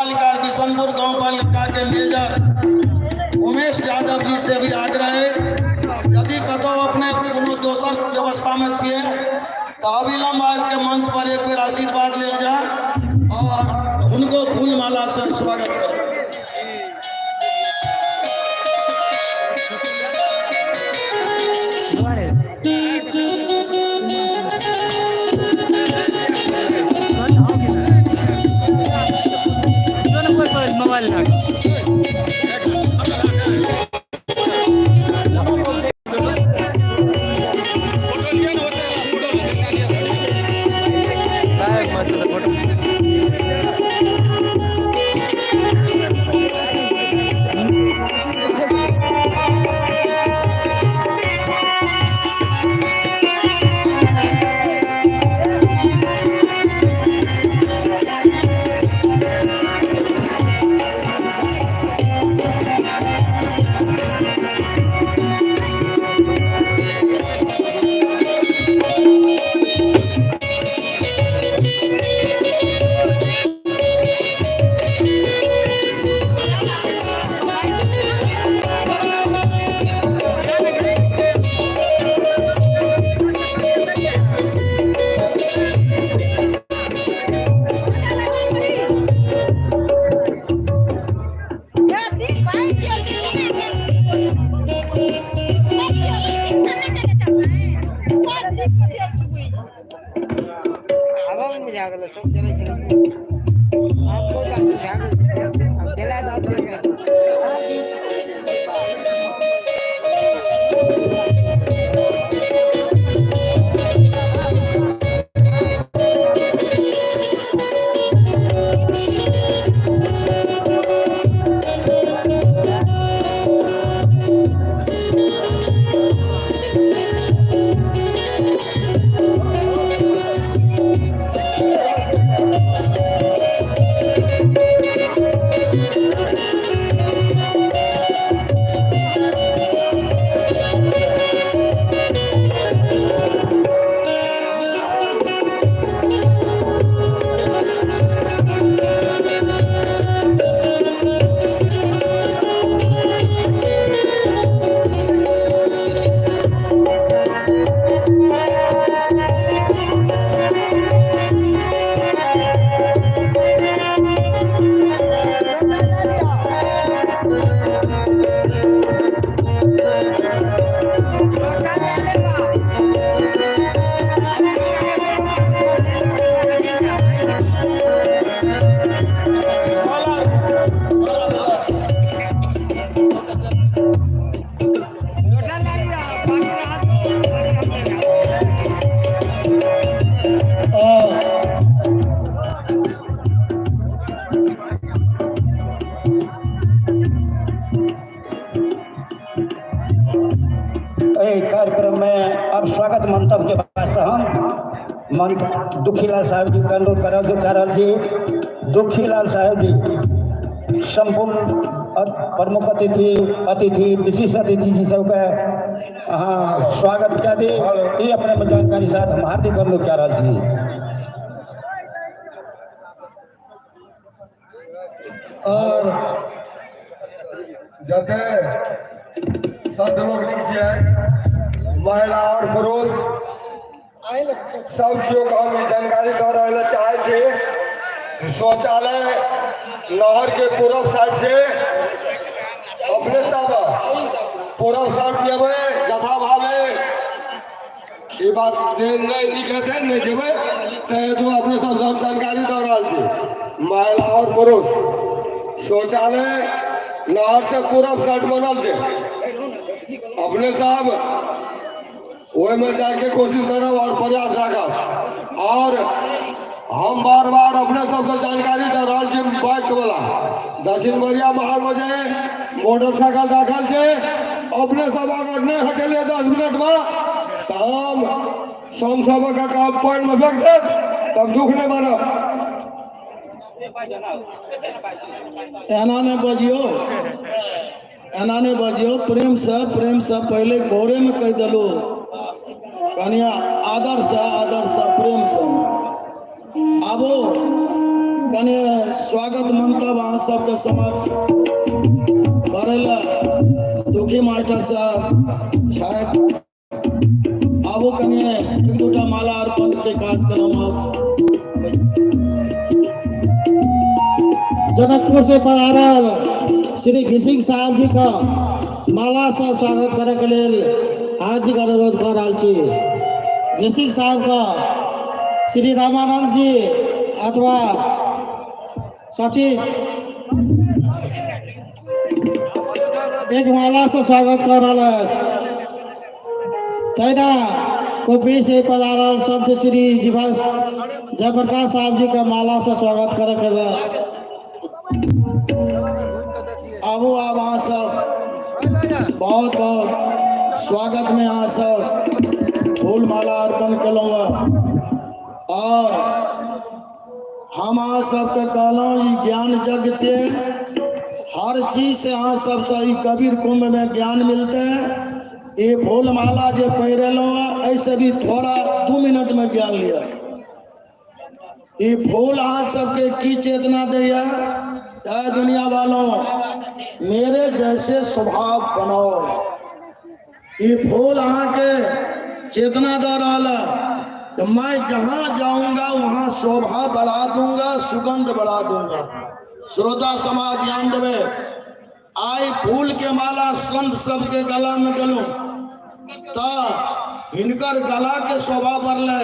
पालिका बिशनपुर गांव पालिका के मेजर उमेश यादव जी से भी आग्रह है, यदि कतौ अपने कोनो दोसर व्यवस्था में छिए तो अविलंब आबि के मंच पर एक बेर आशीर्वाद ले जाए और उनको फूल माला से स्वागत करें। कार्यक्रम में अब स्वागत मंतव्य के वास्ते हम मंत्र दुखीलाल साहब जी का अनुरोध कर रहा जी। दुखीलाल साहब जी संपूर्ण प्रमुख अतिथि विशिष्ट अतिथि जी सबके हाँ स्वागत क्या दी ये अपने में जानकारी साथ हम हार्दिक अनुरोध कर रहा जी। और जते सब लोग लीजिए महिला और पुरुष सब जो हम जानकारी दे रहे चाहे छे शौचालय नहर के पूर्व साइड से अपने सब पूर्व साइड जेबे जथा भावे ये बात नहीं निकलते नहीं जेबे तो अपने सब जानकारी दे रहा छे महिला और पुरुष शौचालय नहर से पूर्व साइड बनल छे अपने साहब वही में जाके कोशिश करब और प्रयास रखब और हम बार बार अपने सबसे जानकारी दे रहा छे बाइक वाला दक्षिण बरिया बाहर में जाए मोटरसाइकिल दाखल छे अपने सब अगर नहीं हटेलिए 10 मिनट में तो हम सोम का काम पॉइंट में फेंक दे तब दुख नहीं मानब। एना ने बजियो प्रेम से पहले भोरे में कह दिलो कनिया आदर से प्रेम से आबो कने स्वागत मंतव्य अहाँ सबके समक्ष करेला दुखी मास्टर साहब छथि। आबू कने एक दूटा माला अर्पण के कार्यक्रम जनकपुर से पधारल श्री घिसिंग साहब जी का माला से स्वागत करे के लेल हार्दिक अनुरोध कर रहा छी। घिसिंग साहब का श्री रामानंद जी अथवा सचिव एक माला से स्वागत कर रहा है। तैना कोपी से पधारल संत श्री जयप्रकाश साहब जी का माला से स्वागत करे के लिए आबू आब अहाँ सब बहुत बहुत स्वागत में अहाँ सब फूल माला अर्पण कलहुँ और हम अहाँ सबके कहलहुँ ई ज्ञान यज्ञ छै। हर चीज से अहाँ सबसे ई कबीर कुंभ में ज्ञान मिलते। ये फूल माला जो पहिरेलहुँ ऐसे भी थोड़ा 2 मिनट में ज्ञान लिया। ये फूल अहाँ सबके की चेतना दैया, चाहे दुनिया वालों मेरे जैसे स्वभाव बनाओ। ये फूल अहाँ के चेतना दे रहा कि मैं जहाँ जाऊंगा वहाँ शोभा बढ़ा दूंगा, सुगंध बढ़ा दूंगा। श्रोता समाज ध्यान देवे, आई फूल के माला संत सबके गला में गलूं तो हिनकर गला के शोभा बढ़ले।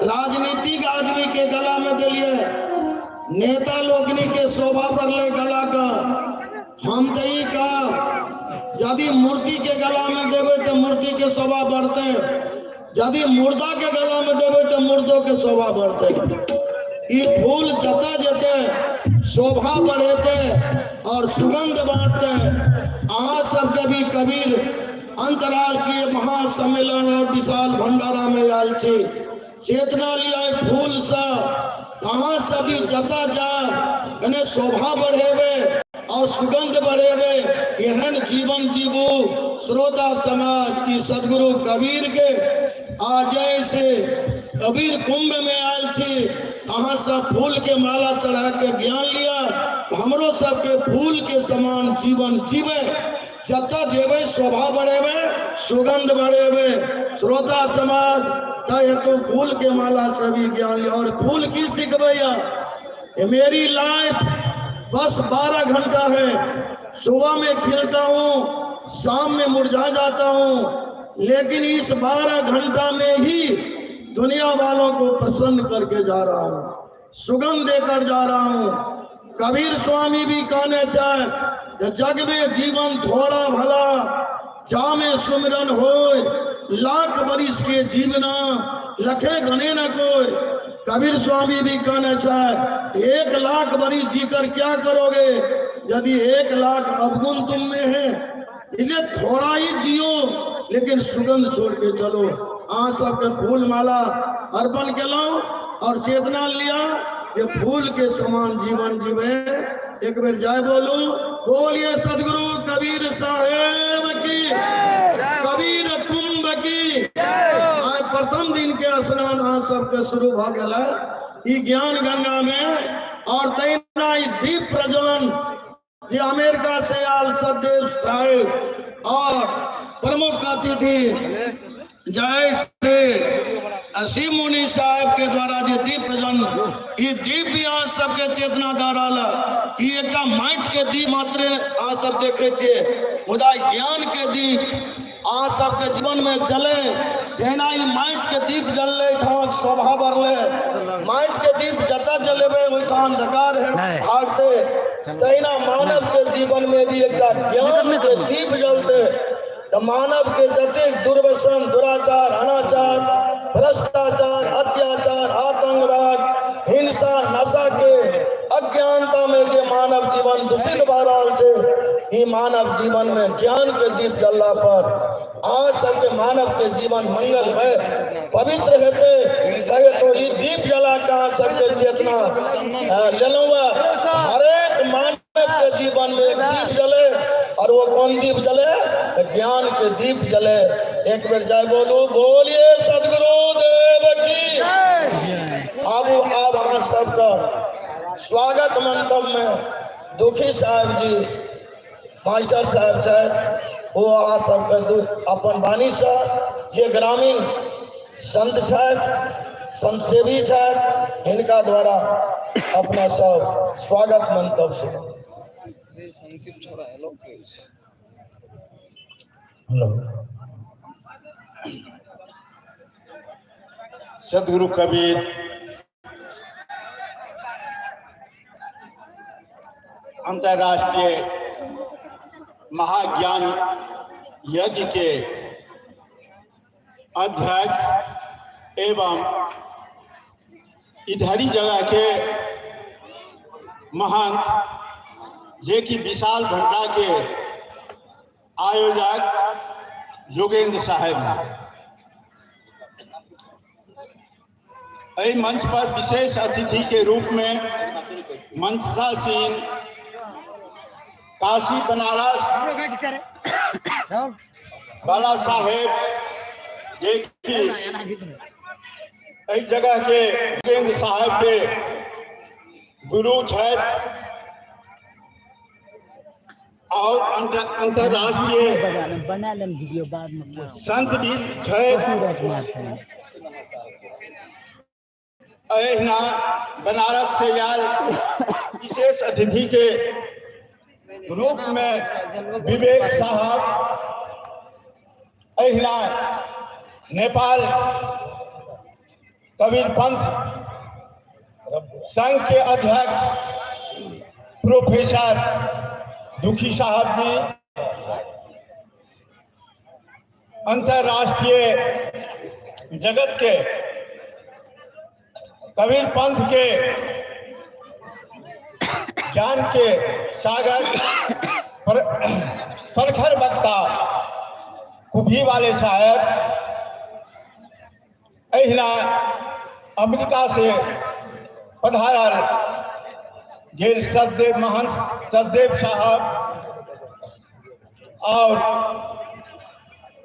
राजनीतिक आदमी के गला में दिलिए, नेता लोकनी के शोभा बढ़ले गला का। हम तो ये कहा यदि मूर्ति के गला में देवे तो मूर्ति के शोभा बढ़ते, यदि मुर्दा के गला में देवे तो मुर्दों के शोभा बढ़ते। ये फूल जते जते शोभा बढ़ेते और सुगंध बांटते। अहाँ सबके भी कबीर अंतर्राष्ट्रीय महासम्मेलन और विशाल भंडारा में आयल छी। चेतना लिया फूल से अहाँ सभी जता जा कने शोभा बढ़ेबे और सुगंध बढ़ेबे, एहन जीवन जीवू। श्रोता समाज की सदगुरु कबीर के आजय से कबीर कुंभ में आयल छी। अहाँ सब फूल के माला चढ़ा के ज्ञान लिया, हमरो सबके फूल के समान जीवन जीवे। जता जेबे शोभा बढ़ेबे, सुगंध बढ़ेबे। श्रोता समाज तो फूल के माला से भी ज्ञान लिया। और फूल की सिखबैया, मेरी लाइफ बस 12 घंटा है। सुबह में खिलता हूँ, शाम में मुरझा जाता हूँ, लेकिन इस 12 घंटा में ही दुनिया वालों को प्रसन्न करके जा रहा हूँ, सुगंध देकर जा रहा हूँ। कबीर स्वामी भी कहने चाहे जग में जीवन थोड़ा भला, जामे सुमिरन होय, लाख बरिस के जीवना लखे गने न कोई। कबीर स्वामी भी कहना चाहे 1 लाख बरिस जीकर क्या करोगे यदि 1 लाख अवगुण तुम में है। इसलिए थोड़ा ही जियो लेकिन सुगंध छोड़ के चलो। आप सबके फूल माला अर्पण केलो और चेतना लिया कि फूल के समान जीवन जीवे। एक बार जय बोलू, बोलिए सदगुरु कबीर साहेब की, कबीर कुंभ की। आज प्रथम दिन के स्नान अहाँ सबके शुरू भ गेला ई ज्ञान गंगा में। और तैना दीप प्रज्वलन जे अमेरिका से आल सदेव साहेब और प्रमुख अतिथि जय श्री मुनि साहब के द्वारा जो दीप प्रज्वलन, ये दीप भी अहाँ सबके चेतना दे रहा। ये एक माटि के दीप मात्र अहाँ सब देखे छे, मुदा ज्ञान के दीप अहाँ सबके जीवन में जले। जेना ई माटि के दीप जलले ठाम शोभा बढ़ले। माटि के दीप जता जलेबे ओठाम अंधकार भागते, तहिना मानव के जीवन में भी एक ज्ञान के दीप जलते। तो मानव के जते दुर्व्यसन, दुराचार, अनाचार, भ्रष्टाचार, अत्याचार, आतंकवाद, हिंसा, नशा के अज्ञानता में जो मानव जीवन दूषित भ रहल छे, ई मानव जीवन में ज्ञान के दीप जलला पर आज सबके मानव के जीवन मंगलमय पवित्र हेते। तो ई दीप जला के सबके चेतना लेलुआ। हरेक मानव के जीवन में एक दीप जले, और वो कौन दीप जले? ज्ञान के दीप जले। एक बार जय बोलू, बोलिए सदगुरु देव की। अब अहाँ सबका स्वागत मंतव्य में दुखी साहब जी मास्टर साहब छथि वो अहाँ सबके अपन वाणी से जे ग्रामीण संत छथि संत सेवी छथि हिनका द्वारा अपना सब स्वागत मंतव्य सुनाउ। सदगुरु कबीर अंतर्राष्ट्रीय महाज्ञान यज्ञ के अध्यक्ष एवं इधरी जगह के महंत जे कि विशाल भंडारा के आयोजक योगेंद्र साहब हैं। इस मंच पर विशेष अतिथि के रूप में मंचासीन काशी बनारस बाला साहेब जे कि इस जगह के योगेंद्र साहब के गुरु छथि और अंतर्राष्ट्रीय संत भी छथि। अहिना बनारस से आयल विशेष अतिथि के रूप में विवेक साहब, अहिना नेपाल कबीर पंथ संघ के अध्यक्ष प्रोफेसर दुखी साहब जी, अंतर्राष्ट्रीय जगत के कबीर पंथ के ज्ञान के सागर प्रखर वक्ता कुभी वाले साहब, अहिना अमेरिका से पधारल गेल सददेव महंत सददेव साहब और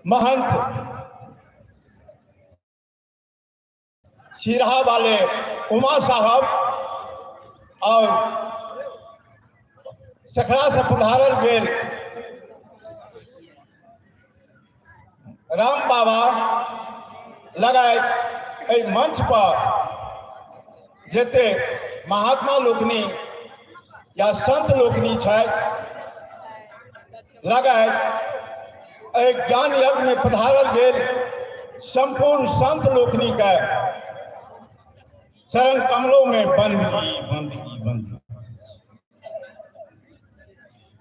महंत सिरहा वाले उमा साहब और सखड़ा से पधारल गेल राम बाबा लगायत एहि मंच पर जते महात्मा लोकनी या संत लोकनी लगायत एहि ज्ञान यज्ञ में पधारल गेल संपूर्ण संत लोकनी के चरण कमलों में बंदगी।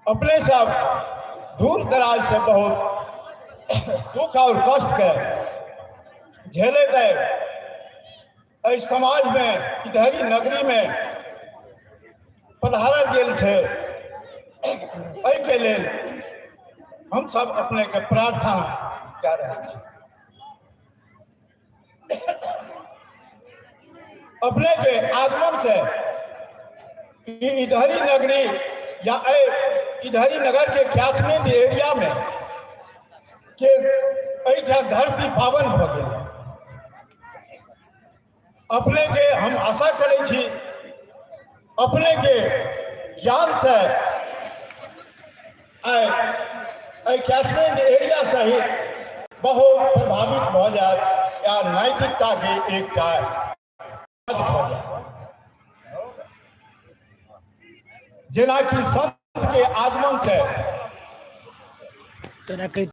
अपने सब दूर दराज से बहुत दुख और कष्ट के झेले गए इस समाज में इधरी नगरी में पधारल गेल छे। एहि के लेल हम सब अपने के प्रार्थना कर रहे हैं। अपने के आगमन से इधरी नगरी या इधरी नगर के कैचमेंट एरिया में के धरती पावन भ गई। अपने के हम आशा करे छी अपने के ज्ञान से कैचमेंट एरिया सहित बहुत प्रभावित भ जाए या नैतिकता के एक जेना कि संत के आगमन से